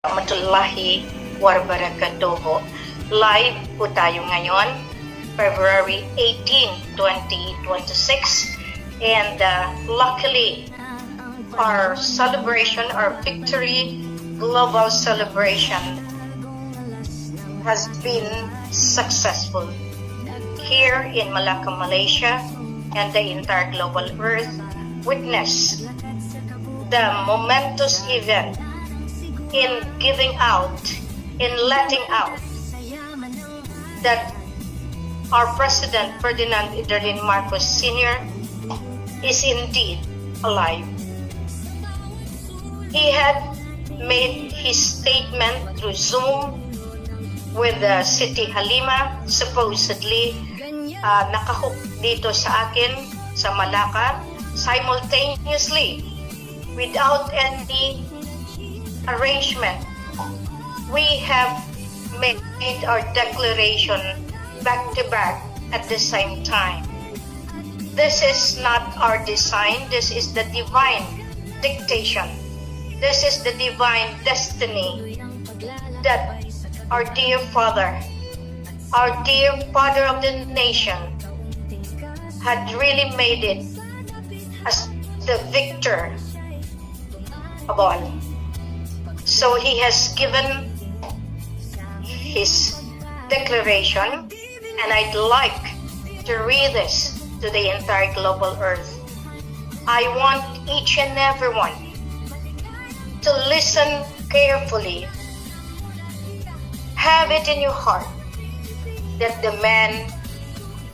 Rahmatullahi wabarakatuh. Live po tayo ngayon, February 18, 2026. And luckily, our celebration, our victory global celebration has been successful here in Malacca, Malaysia, and the entire global earth witness the momentous event in giving out, in letting out that our President Ferdinand Marcos Sr. is indeed alive. He had made his statement through Zoom with Siti Halima, supposedly nakahook dito sa akin sa Malacca, simultaneously without any arrangement. We have made our declaration back to back at the same time. This is not our design, this is the divine dictation. This is the divine destiny that our dear Father of the nation, had really made it as the victor of all. So he has given his declaration, and I'd like to read this to the entire global earth. I want each and everyone to listen carefully. Have it in your heart that the man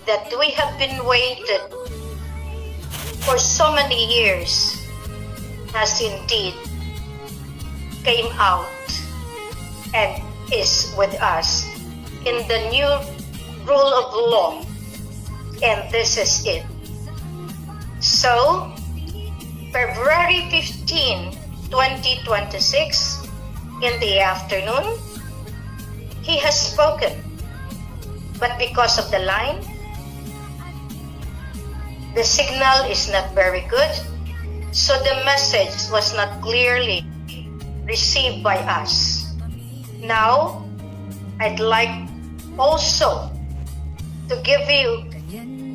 that we have been waited for so many years has indeed came out and is with us in the new rule of law, and this is it. So, February 15, 2026, in the afternoon, he has spoken, but because of the line, the signal is not very good, so the message was not clearly received by us. Now, I'd like also to give you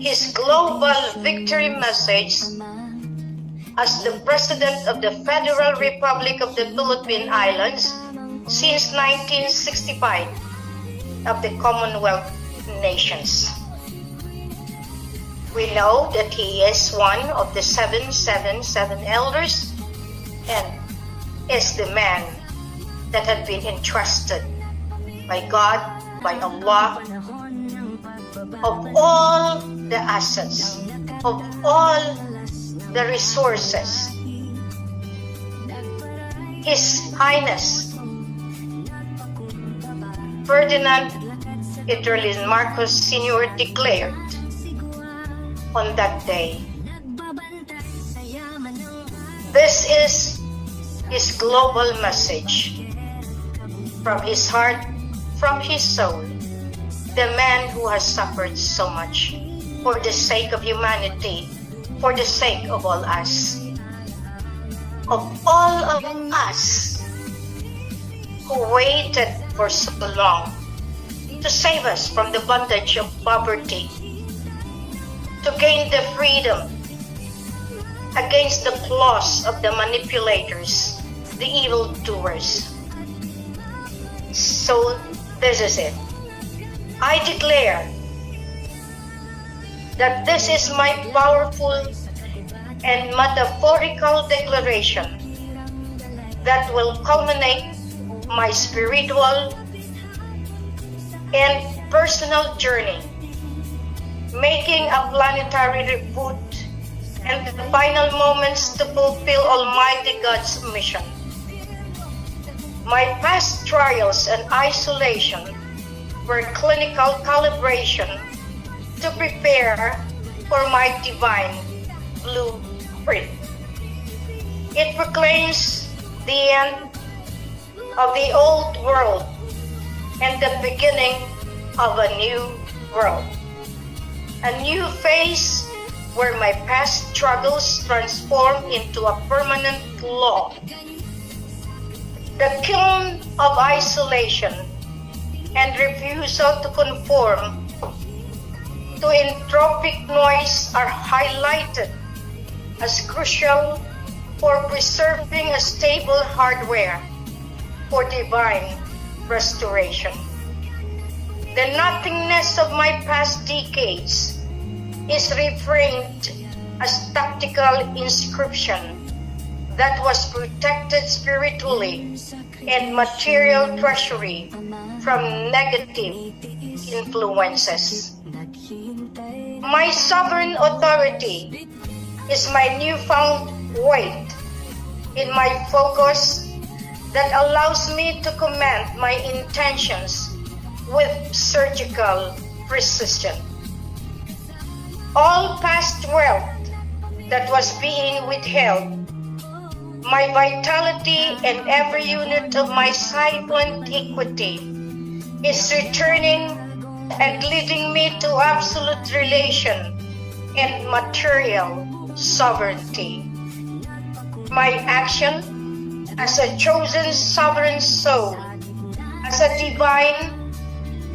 his global victory message as the President of the Federal Republic of the Philippine Islands since 1965 of the Commonwealth Nations. We know that he is one of the 777 elders and is the man that had been entrusted by God, by Allah, of all the assets, of all the resources. His Highness Ferdinand Marcos Sr. declared on that day, this is his global message from his heart, from his soul, the man who has suffered so much for the sake of humanity, for the sake of all us, of us who waited for so long to save us from the bondage of poverty, to gain the freedom against the claws of the manipulators, the evildoers. So this is it. I declare that this is my powerful and metaphorical declaration that will culminate my spiritual and personal journey, making a planetary reboot and the final moments to fulfill Almighty God's mission. My past trials and isolation were clinical calibration to prepare for my divine blueprint. It proclaims the end of the old world and the beginning of a new world. A new phase where my past struggles transform into a permanent law. The kiln of isolation and refusal to conform to entropic noise are highlighted as crucial for preserving a stable hardware for divine restoration. The nothingness of my past decades is reframed as tactical inscription that was protected spiritually and material treasury from negative influences. My sovereign authority is my newfound weight in my focus that allows me to command my intentions with surgical precision. All past wealth that was being withheld, my vitality and every unit of my silent equity is returning and leading me to absolute relation and material sovereignty. My action as a chosen sovereign soul, as a divine,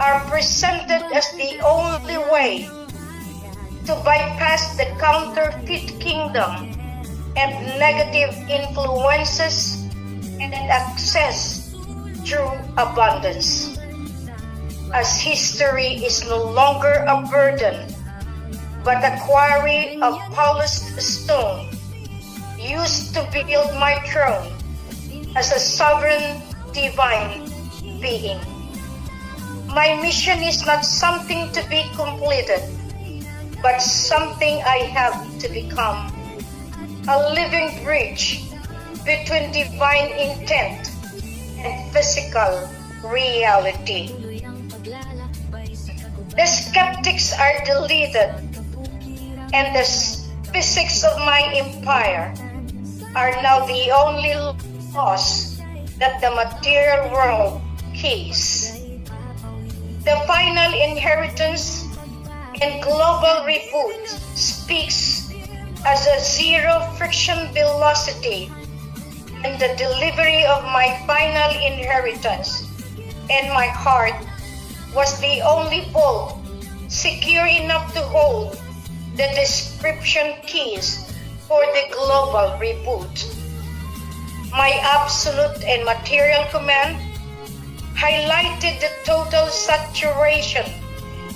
are presented as the only way to bypass the counterfeit kingdom and negative influences and access true abundance. As history is no longer a burden, but a quarry of polished stone used to build my throne as a sovereign divine being. My mission is not something to be completed, but something I have to become. A living bridge between divine intent and physical reality. The skeptics are deleted, and the physics of my empire are now the only laws that the material world keys. The final inheritance and global reboot speaks as a zero friction velocity, and the delivery of my final inheritance and my heart was the only vault secure enough to hold the description keys for the global reboot. My absolute and material command highlighted the total saturation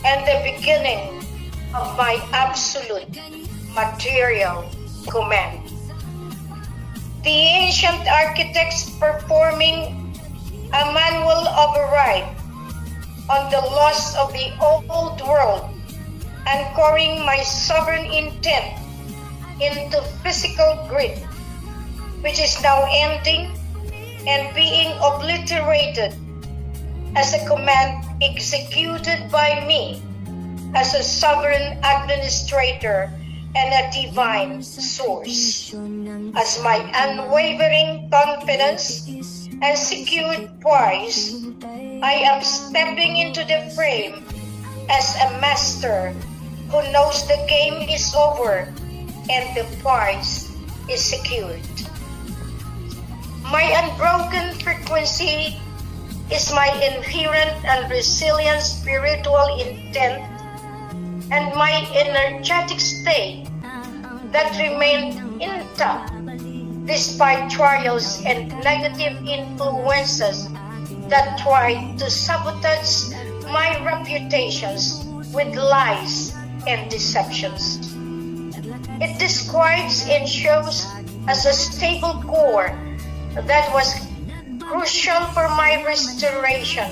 and the beginning of my absolute material command. The ancient architects performing a manual override on the laws of the old world, anchoring my sovereign intent into physical grid, which is now ending and being obliterated as a command executed by me as a sovereign administrator and a divine source. As my unwavering confidence and secured prize, I am stepping into the frame as a master who knows the game is over and the prize is secured. My unbroken frequency is my inherent and resilient spiritual intent and my energetic state that remained intact despite trials and negative influences that tried to sabotage my reputations with lies and deceptions. It describes and shows as a stable core that was crucial for my restoration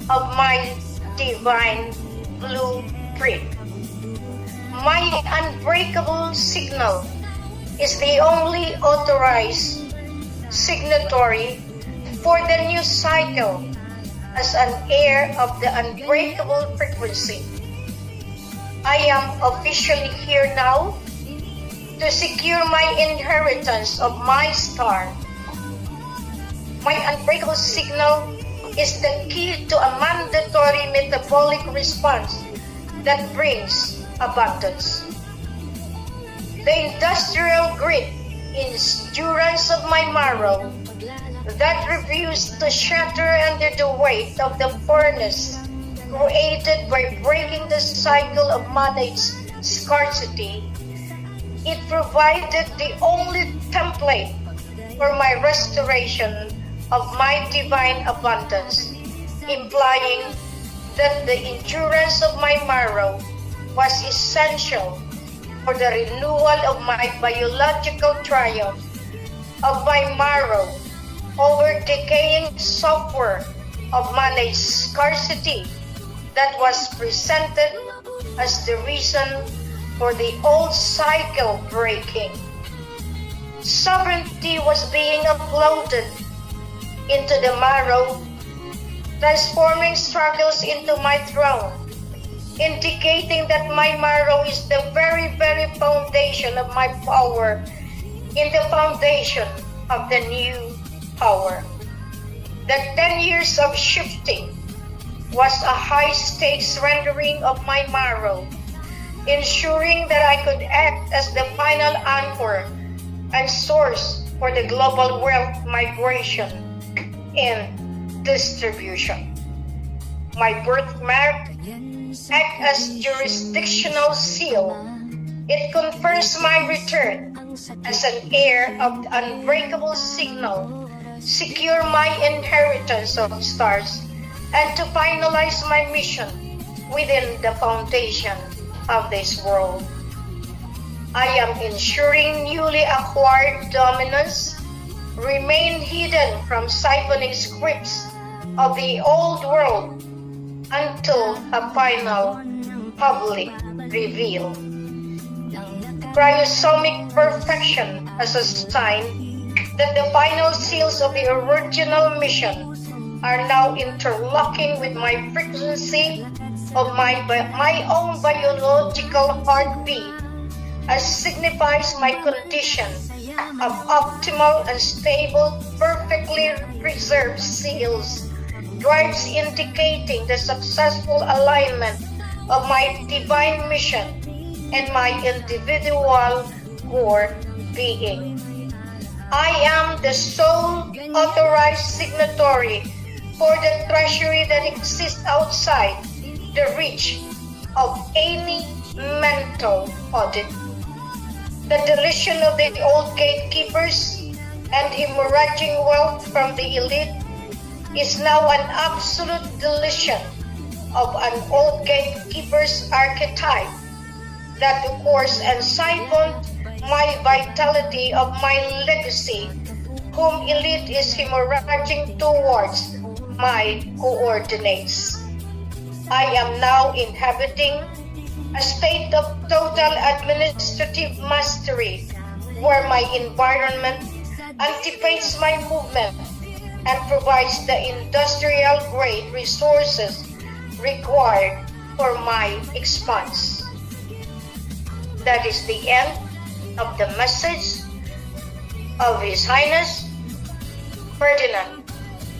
of my divine blueprint. My unbreakable signal is the only authorized signatory for the new cycle as an heir of the unbreakable frequency. I am officially here now to secure my inheritance of my star. My unbreakable signal is the key to a mandatory metabolic response that brings abundance. The industrial grit, endurance of my marrow that refused to shatter under the weight of the furnace created by breaking the cycle of managed scarcity. It provided the only template for my restoration of my divine abundance, implying that the endurance of my marrow was essential for the renewal of my biological triumph of my marrow over decaying software of managed scarcity that was presented as the reason for the old cycle breaking. Sovereignty was being uploaded into the marrow, transforming struggles into my throne, indicating that my marrow is the very foundation of my power in the foundation of the new power. The 10 years of shifting was a high-stakes rendering of my marrow, ensuring that I could act as the final anchor and source for the global wealth migration and distribution. My birthmark acts as jurisdictional seal. It confirms my return as an heir of the unbreakable signal, secure my inheritance of stars, and to finalize my mission within the foundation of this world. I am ensuring newly acquired dominance remain hidden from siphoning scripts of the old world until a final public reveal. Cryosomic perfection as a sign that the final seals of the original mission are now interlocking with my frequency of my own biological heartbeat, as signifies my condition of optimal and stable, perfectly preserved seals, drives indicating the successful alignment of my divine mission and my individual core being. I am the sole authorized signatory for the treasury that exists outside the reach of any mental audit. The deletion of the old gatekeepers and hemorrhaging wealth from the elite is now an absolute deletion of an old gatekeeper's archetype that of course and siphoned my vitality of my legacy, whom elite is hemorrhaging towards my coordinates. I am now inhabiting a state of total administrative mastery, where my environment anticipates my movement and provides the industrial-grade resources required for my expanse. That is the end of the message of His Highness Ferdinand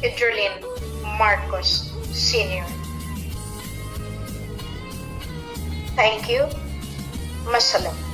Idrolin Marcos Sr. Thank you. Masalam.